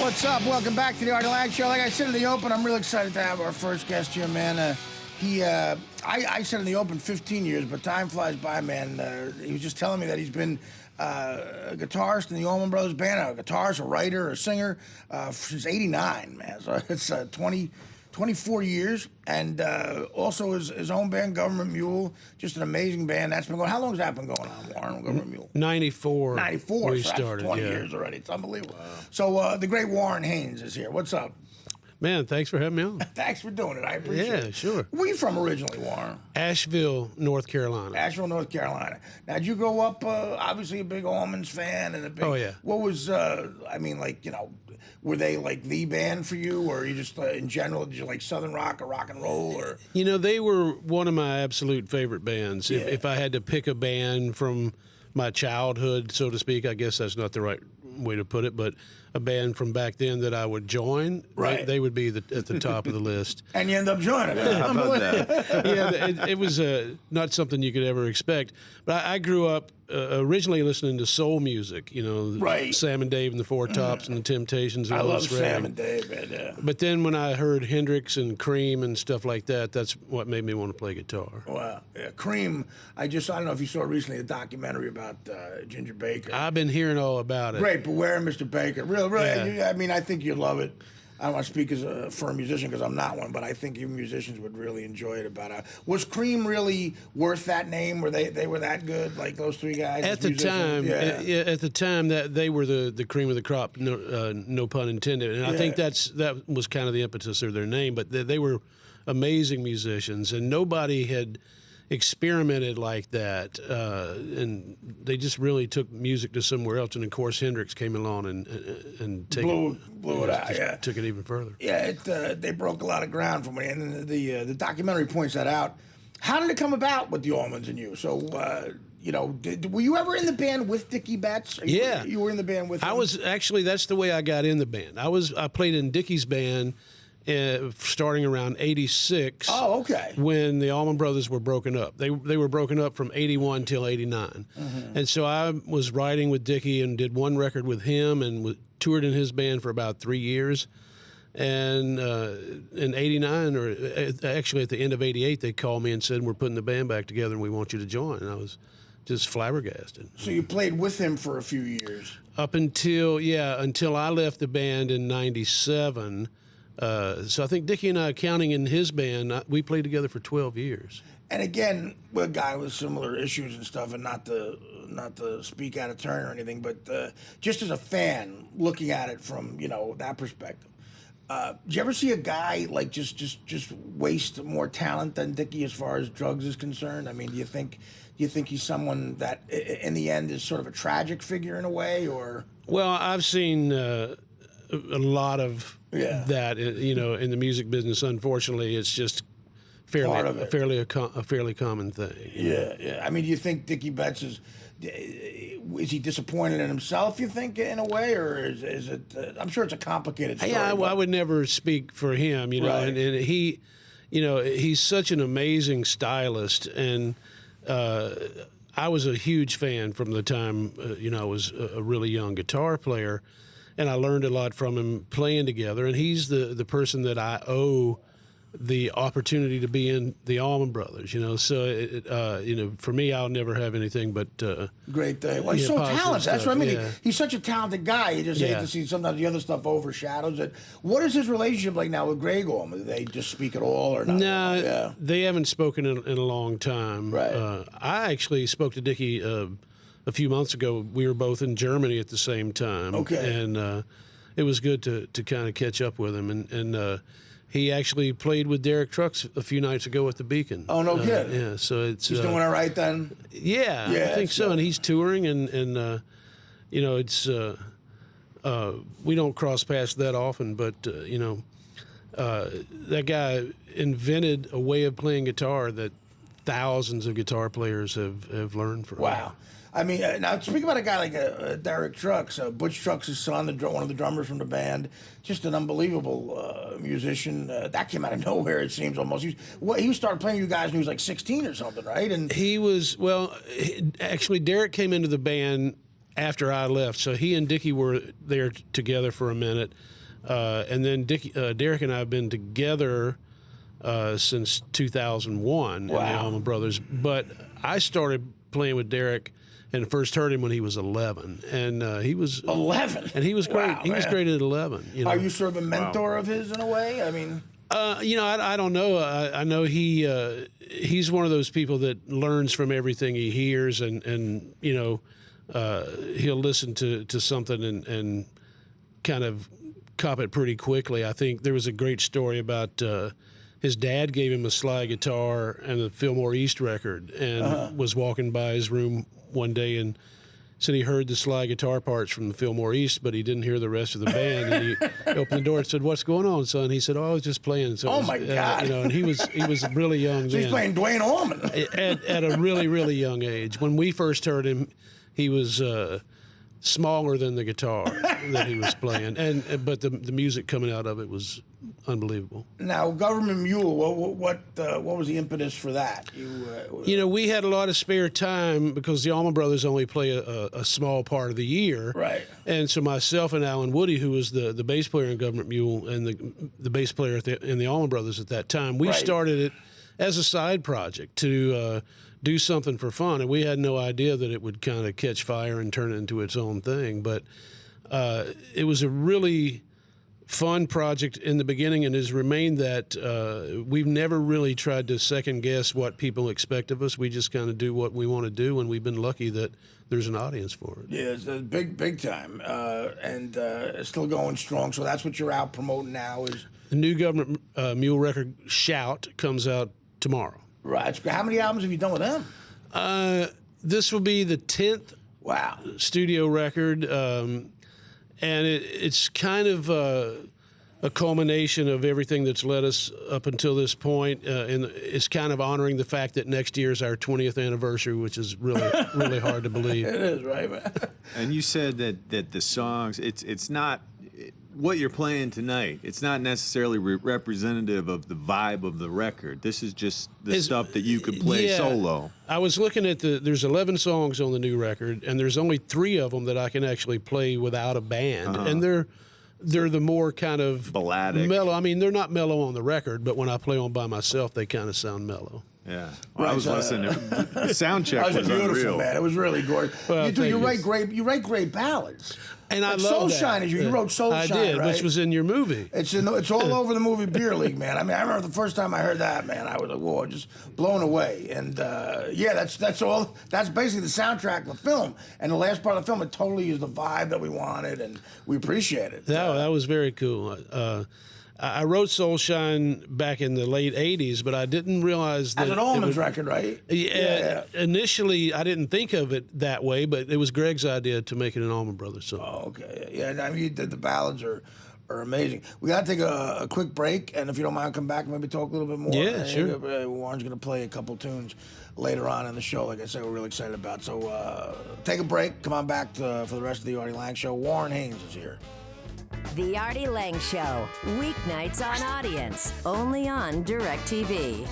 What's up? Welcome back to the Artie Lange Show. Like I said in the open, I'm real excited to have our first guest here, man. I said in the open 15 years, but time flies by, man. He was just telling me that he's been a guitarist in the Orman Brothers band, a guitarist, a writer, a singer since '89, man. So it's 24 years, and also his own band, Government Mule, just an amazing band. That's been going. How long has that been going on, Warren? Government Mule. 94. 94. We so started. That's 20 yeah. years already. It's unbelievable. Wow. So the great Warren Haynes is here. What's up? Man, thanks for having me on. Thanks for doing it. I appreciate it. Yeah, sure. Where you from originally, Warren? Asheville, North Carolina. Asheville, North Carolina. Now, did you grow up obviously a big Orman's fan and a big? Oh yeah. What was were they like the band for you, or you just in general? Did you like Southern rock or rock and roll, or? You know, they were one of my absolute favorite bands. Yeah. If I had to pick a band from my childhood, so to speak, I guess that's not the right way to put it, but a band from back then that I would join, right. they would be at the top of the list. And you end up joining. How about that? Yeah, it was not something you could ever expect. But I grew up originally listening to soul music, you know, right. Sam and Dave and the Four Tops and the Temptations. And I love Otis Sam Redding. and Dave, man. Yeah. But then when I heard Hendrix and Cream and stuff like that, that's what made me want to play guitar. Wow. Yeah. Cream, I don't know if you saw recently a documentary about Ginger Baker. I've been hearing all about it. Great, Beware Mr. Baker. Really, Yeah. I mean, I think you'd love it. I don't want to speak as for a musician because I'm not one, but I think you musicians would really enjoy it. Was Cream really worth that name? Were they were that good? Like those three guys at the time? At the time that they were the cream of the crop, no pun intended. And I think that was kind of the impetus of their name. But they were amazing musicians, and nobody had experimented like that, and they just really took music to somewhere else. And of course, Hendrix came along and blew it out. Yeah, took it even further. Yeah, they broke a lot of ground from it, and the documentary points that out. How did it come about with the Ormans and you? So, were you ever in the band with Dickey Betts? You were in the band with him? I was actually. That's the way I got in the band. I played in Dickey's band. Starting around '86. Oh, okay. When the Allman Brothers were broken up, they were broken up from '81 till '89, and so I was writing with Dickey and did one record with him and toured in his band for about 3 years. And in '89, or actually at the end of '88, they called me and said, "We're putting the band back together and we want you to join." And I was just flabbergasted. So you played with him for a few years? Up until I left the band in '97. So I think Dickey and I, counting in his band, we played together for 12 years. And again, we're a guy with similar issues and stuff, and not to speak out of turn or anything, but just as a fan looking at it from that perspective, do you ever see a guy like just waste more talent than Dickey as far as drugs is concerned? I mean, do you think he's someone that in the end is sort of a tragic figure in a way, or? Well, I've seen a lot of that, in the music business. Unfortunately, it's just a fairly common thing. Yeah. I mean, do you think Dickey Betts is he disappointed in himself? You think in a way, or is it? I'm sure it's a complicated story. Yeah, I would never speak for him, right. and he, he's such an amazing stylist, and I was a huge fan from the time I was a really young guitar player. And I learned a lot from him playing together. And he's the person that I owe the opportunity to be in the Allman Brothers, So, for me, I'll never have anything but great thing. Well, he's so talented. That's what I mean. Yeah. He's such a talented guy. You just hate to see sometimes the other stuff overshadows it. What is his relationship like now with Greg Allman? Do they just speak at all or not? No, they haven't spoken in a long time. Right. I actually spoke to Dickey a few months ago. We were both in Germany at the same time. Okay. And it was good to kind of catch up with him. And he actually played with Derek Trucks a few nights ago at the Beacon. Oh, no kidding. Yeah, so it's... He's doing all right then? Yeah, I think so. And he's touring, and it's... we don't cross paths that often, but, that guy invented a way of playing guitar that thousands of guitar players have learned from. Wow. I mean, now speak about a guy like Derek Trucks, Butch Trucks' son, one of the drummers from the band, just an unbelievable musician. That came out of nowhere, it seems almost. He started playing you guys when he was like 16 or something, right? And he was, actually, Derek came into the band after I left. So he and Dickey were there together for a minute. And then Derek and I have been together since 2001 in the Allman Brothers. But I started playing with Derek and first heard him when he was 11. And he was 11? And he was great. Wow, he was great at 11. You know? Are you sort of a mentor of his in a way? I mean... I don't know. I know he's one of those people that learns from everything he hears, and he'll listen to something and kind of cop it pretty quickly. I think there was a great story about his dad gave him a slide guitar and the Fillmore East record, and was walking by his room one day and said he heard the slide guitar parts from the Fillmore East, but he didn't hear the rest of the band. And he opened the door and said, "What's going on, son?" He said, "Oh, I was just playing." So my God! And he was really young. So he's playing Dwayne Orman at a really, really young age. When we first heard him, he was smaller than the guitar that he was playing, but the music coming out of it was unbelievable. Now, Government Mule, what was the impetus for that? We had a lot of spare time because the Allman Brothers only play a small part of the year. Right. And so myself and Alan Woody, who was the bass player in Government Mule and the bass player in the Allman Brothers at that time, we started it as a side project to do something for fun. And we had no idea that it would kind of catch fire and turn it into its own thing. But it was a really fun project in the beginning and has remained that. We've never really tried to second guess what people expect of us. We just kind of do what we want to do, and we've been lucky that there's an audience for it. Yeah, it's big time, and it's still going strong. So that's what you're out promoting now is the new Government Mule record, Shout, comes out tomorrow. Right. How many albums have you done with them? This will be the 10th studio record. And it's kind of a culmination of everything that's led us up until this point, and it's kind of honoring the fact that next year is our 20th anniversary, which is really, really hard to believe. It is, right, man? And you said that the songs, it's not what you're playing tonight. It's not necessarily representative of the vibe of the record. This is just the stuff that you could play solo. I was looking at there's 11 songs on the new record, and there's only 3 of them that I can actually play without a band, and they're the more kind of balladic, mellow. I mean, they're not mellow on the record, but when I play them by myself, they kind of sound mellow. Yeah, well, I was listening. The sound check was beautiful, unreal, man. It was really gorgeous. Well, you write great ballads. And I love Soul that. Shine. You wrote Soul Shine, I did, right? which was in your movie. It's all over the movie Beer League, man. I mean, I remember the first time I heard that, man. I was like, whoa, just blown away. And that's all. That's basically the soundtrack of the film. And the last part of the film, it totally is the vibe that we wanted, and we appreciate it. That was very cool. I wrote Soul Shine back in the late 80s, but I didn't realize that... As an Allman's record, right? Yeah. Initially, I didn't think of it that way, but it was Greg's idea to make it an Allman Brothers song. Oh, okay. Yeah, I mean, the ballads are amazing. We got to take a quick break, and if you don't mind, come back and maybe talk a little bit more. Yeah, sure. Warren's going to play a couple tunes later on in the show, like I said, we're really excited about. So take a break, come on back for the rest of the Artie Lange Show. Warren Haynes is here. The Artie Lange Show, weeknights on Audience, only on DirecTV.